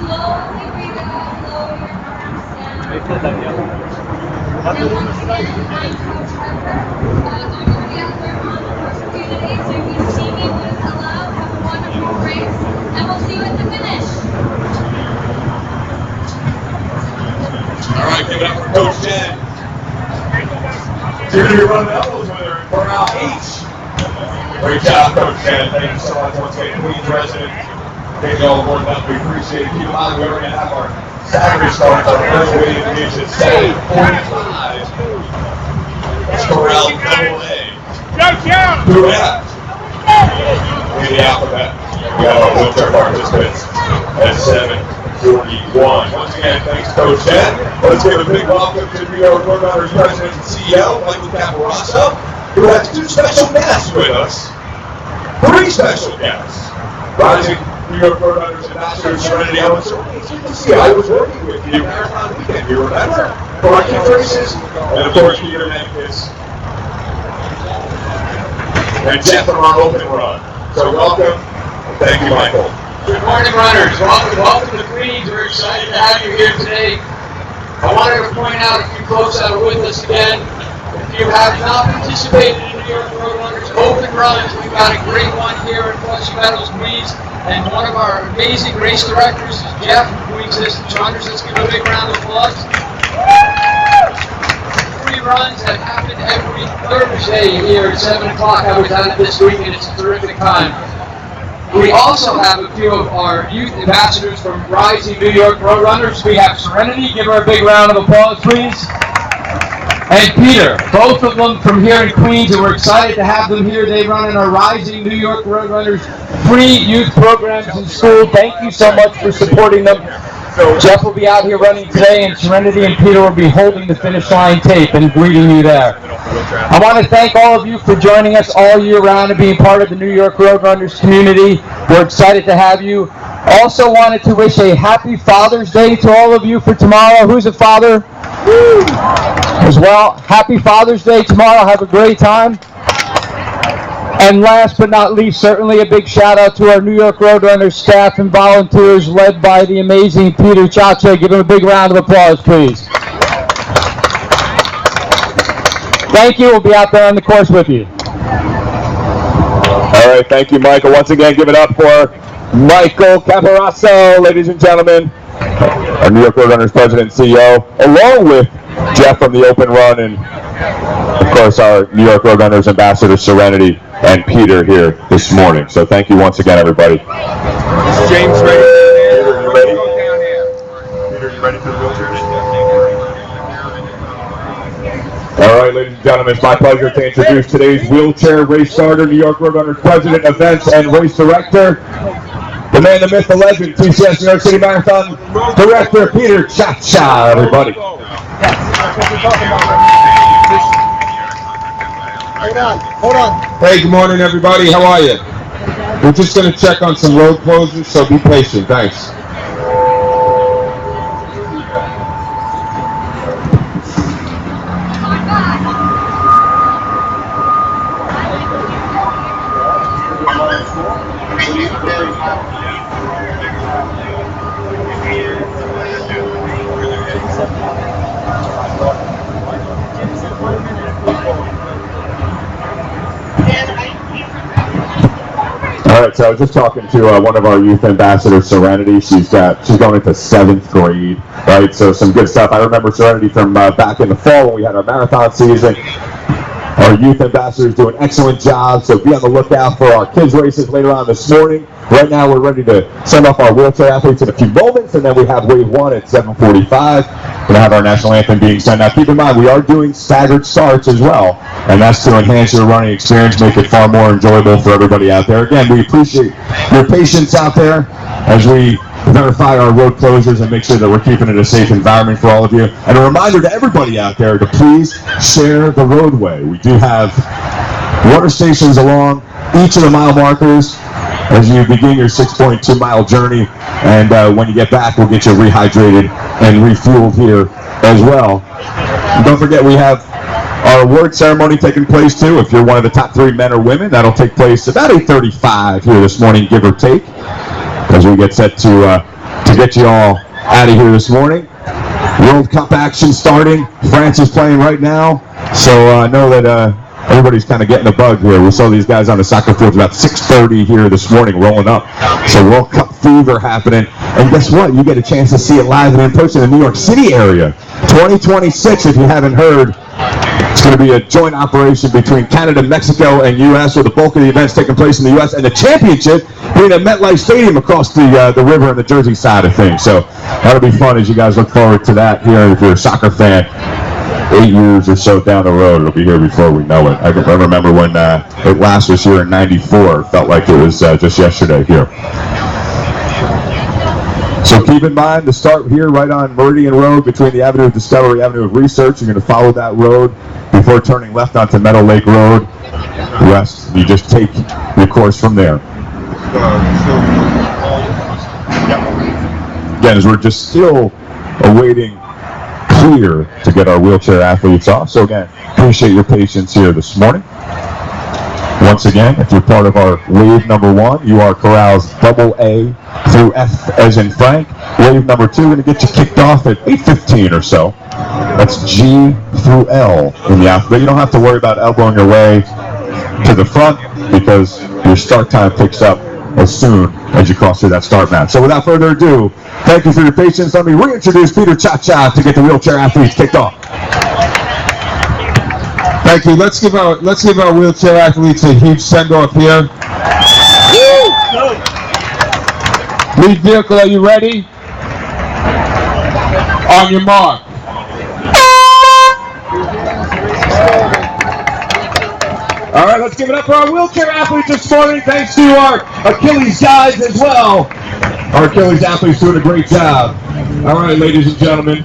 slowly breathe out, lower your arms down. And once again, I'm Coach Harper. I'm going to be out there on the course with you today, so if you see me, please hello, have a wonderful race, and we'll see you at the finish. All right, give it up for Coach Jen. You're going to be running elbows with her for round 8. Great job, Coach Jen. Thank you so much once again, Queens resident. Thank you all aboard that. We appreciate it. Keep in mind, we're going to have our Saturday starts on Thursday information at 7:45. Corral AA. Who at? In the alphabet. We got our wheelchair participants at 7:41. Once again, thanks, Coach Jen. Let's give a big welcome to New York Roadrunners President and CEO, Michael CAM03652, who has 2 special guests with us. 3 special guests. Rising New York Roadrunners Ambassador Serenity Ellen. So it's good to see you. I was working with you Marathon Weekend, you remember? For our kids races. And of course, Peter Martinez and Jeff from our open run. So welcome. Thank you, Michael. Good morning, runners. Welcome to Queens. We're excited to have you here today. I wanted to point out a few folks that are with us again. If you have not participated in New York Roadrunners Open Runs, we've got a great one here in Flushing Meadows, Queens. And one of our amazing race directors is Jeff from Queens Distance Runners. Let's give a big round of applause. 3 runs that happen every Thursday here at 7 o'clock. I was at it this week and it's a terrific time. We also have a few of our youth ambassadors from Rising New York Roadrunners. We have Serenity. Give her a big round of applause, please. And Peter, both of them from here in Queens, and we're excited to have them here. They run in our Rising New York Roadrunners free youth programs in school. Thank you so much for supporting them. Jeff will be out here running today, and Serenity and Peter will be holding the finish line tape and greeting you there. I want to thank all of you for joining us all year round and being part of the New York Roadrunners community. We're excited to have you. Also wanted to wish a happy Father's Day to all of you for tomorrow. Who's a father? As well. Happy Father's Day tomorrow. Have a great time. And last but not least, certainly a big shout out to our New York Roadrunners staff and volunteers led by the amazing Peter Chacha. Give him a big round of applause, please. Thank you. We'll be out there on the course with you. All right, thank you, Michael. Once again, give it up for Michael CAM03652, ladies and gentlemen, our New York Roadrunners President and CEO, along with Jeff from the Open Run, and of course our New York Roadrunners Ambassador Serenity and Peter here this morning. So thank you once again, everybody. James, ready? Peter, you ready? Peter, you ready for the wheelchair? All right, ladies and gentlemen, it's my pleasure to introduce today's wheelchair race starter, New York Roadrunners President, Events, and Race Director, the man, the myth, the legend, TCS New York City Marathon Director, Peter Chacha, everybody. Hold on. Hey, good morning, everybody. How are you? We're just going to check on some road closures, so be patient. Thanks. All right, so I was just talking to one of our youth ambassadors, Serenity. She's going into 7th grade, right? So some good stuff. I remember Serenity from back in the fall when we had our marathon season. Our youth ambassadors do an excellent job, so be on the lookout for our kids races later on this morning. Right now we're ready to send off our wheelchair athletes in a few moments, and then we have wave 1 at 7:45. We're going to have our national anthem being sung. Now keep in mind, we are doing staggered starts as well, and that's to enhance your running experience, make it far more enjoyable for everybody out there. Again, we appreciate your patience out there as we verify our road closures and make sure that we're keeping it a safe environment for all of you. And a reminder to everybody out there to please share the roadway. We do have water stations along each of the mile markers as you begin your 6.2 mile journey, and when you get back, we'll get you rehydrated and refueled here as well. And don't forget, we have our award ceremony taking place too. If you're one of the top 3 men or women, that'll take place about 8:35 here this morning, give or take, as we get set to to get you all out of here this morning. World Cup action starting. France is playing right now, so I know that everybody's kind of getting a bug here. We saw these guys on the soccer field about 6:30 here this morning rolling up. So World Cup fever happening. And guess what? You get a chance to see it live and in person in the New York City area. 2026, if you haven't heard, it's going to be a joint operation between Canada, Mexico, and U.S., with the bulk of the events taking place in the U.S., and the championship being at MetLife Stadium across the river on the Jersey side of things. So that'll be fun as you guys look forward to that here. If you're a soccer fan, 8 years or so down the road, it'll be here before we know it. I remember when it last was here in '94. Felt like it was just yesterday here. So keep in mind to start here right on Meridian Road between the Avenue of Discovery, Avenue of Research. You're going to follow that road before turning left onto Meadow Lake Road. West, you just take your course from there. Again, as we're just still awaiting clear to get our wheelchair athletes off. So again, appreciate your patience here this morning. Once again, if you're part of our wave number 1, you are corrals AA through F as in Frank. Wave number 2 going to get you kicked off at 8:15 or so. That's G through L in the alphabet. You don't have to worry about elbowing your way to the front because your start time picks up as soon as you cross through that start mat. So without further ado, thank you for your patience. Let me reintroduce Peter Cha-Cha to get the wheelchair athletes kicked off. Thank you. Let's give our wheelchair athletes a huge send-off here. Lead vehicle, are you ready? On your mark. All right, let's give it up for our wheelchair athletes this morning. Thanks to our Achilles guys as well. Our Achilles athletes doing a great job. All right, ladies and gentlemen.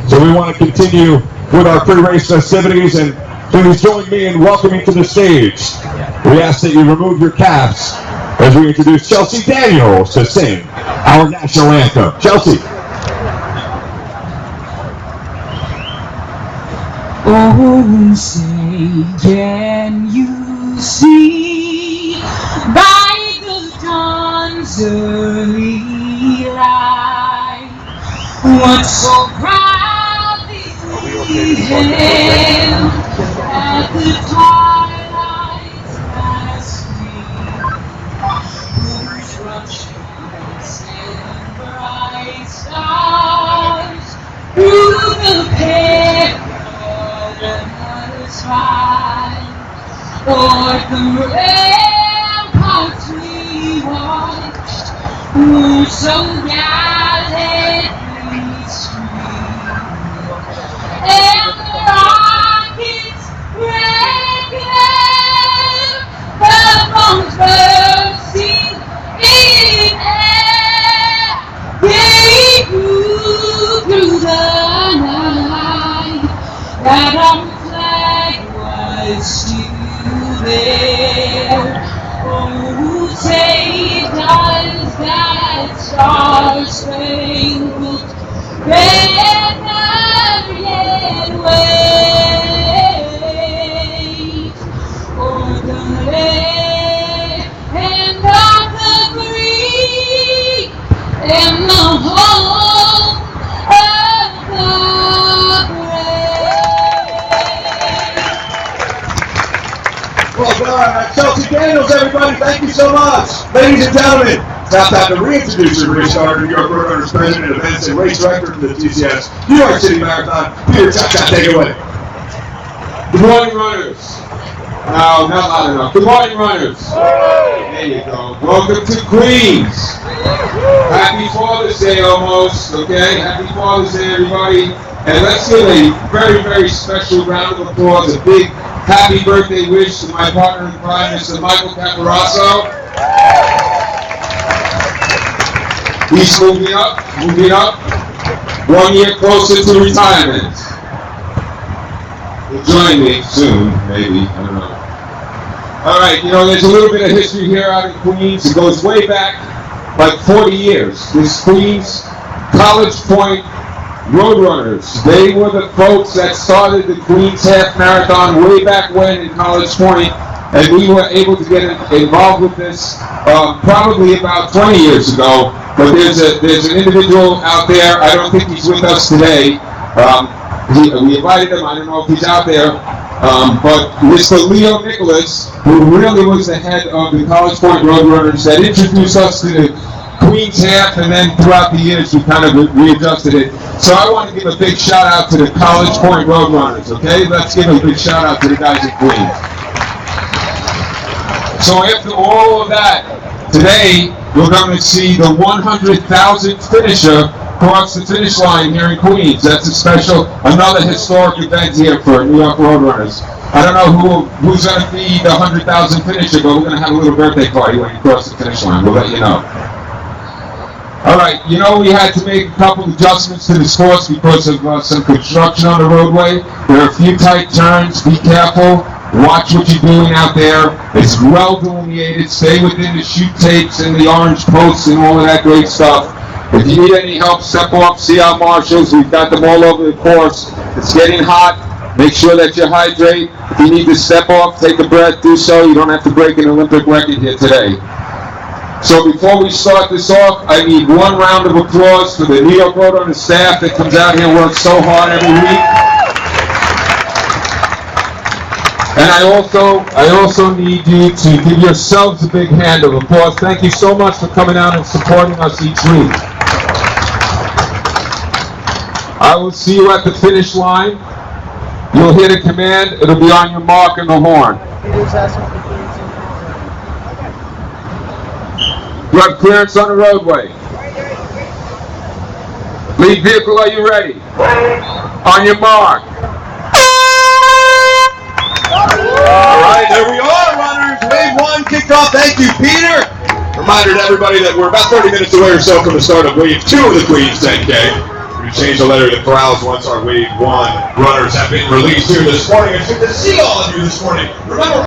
So we want to continue with our pre-race festivities, and please join me in welcoming to the stage. We ask that you remove your caps as we introduce Chelsea Daniels to sing our national anthem. Chelsea. Oh, say, can you see by the dawn's early light what so proudly we hailed at the twilight's last gleam, whose rushing and bright stars through the perilous fight, o'er the ramparts we watched, who so gallantly streamed, and the rockets reckoned the bombs bursting in air. They flew through the night, that our flag was still there. Oh, say does that star-spangled banner yet wave o'er the land of the free and the home of the brave? Well done. Chelsea Daniels, everybody. Thank you so much. Ladies and gentlemen, it's now time to reintroduce your race car, New York Road Runners President, Events, and Race Director for the TCS New York City Marathon, Peter Cha-Cha. Take it away. Good morning, runners. No, not loud enough. Good morning, runners. There you go. Welcome to Queens. Happy Father's Day almost, okay? Happy Father's Day, everybody. And let's give a very, very special round of applause, a big happy birthday wish to my partner in crime, Mr. Michael Caparasso. He's moving up, 1 year closer to retirement. He'll join me soon, maybe, I don't know. All right, there's a little bit of history here out in Queens. It goes way back, like 40 years. This Queens College Point Roadrunners. They were the folks that started the Queens Half Marathon way back when in College Point, and we were able to get involved with this probably about 20 years ago. but there's an individual out there. I don't think he's with us today. We invited him. I don't know if he's out there. But Mr. Leo Nicholas, who really was the head of the College Point Roadrunners, that introduced us to the Queens half, and then throughout the years we kind of readjusted it. So I want to give a big shout out to the College Point Roadrunners, okay? Let's give a big shout out to the guys at Queens. So after all of that, today we're going to see the 100,000th finisher cross the finish line here in Queens. That's a special, another historic event here for New York Roadrunners. I don't know who's going to be the 100,000th finisher, but we're going to have a little birthday party when you cross the finish line. We'll let you know. All right, you know we had to make a couple adjustments to this course because of some construction on the roadway. There are a few tight turns. Be careful. Watch what you're doing out there. It's well delineated. Stay within the chute tapes and the orange posts and all of that great stuff. If you need any help, step off, see our marshals. We've got them all over the course. It's getting hot. Make sure that you hydrate. If you need to step off, take a breath, do so. You don't have to break an Olympic record here today. So before we start this off, I need one round of applause for the New York Roadrunners staff that comes out here and works so hard every week. And I also need you to give yourselves a big hand of applause. Thank you so much for coming out and supporting us each week. I will see you at the finish line. You'll hear the command. It'll be on your mark and the horn. You have clearance on the roadway. Lead vehicle, are you ready? On your mark. All right, there we are, runners. Wave one kicked off. Thank you, Peter. Reminder to everybody that we're about 30 minutes away or so from the start of wave 2 of the Queens 10K. We change the letter to corrals once our wave 1 runners have been released here this morning. It's good to see all of you this morning. Remember.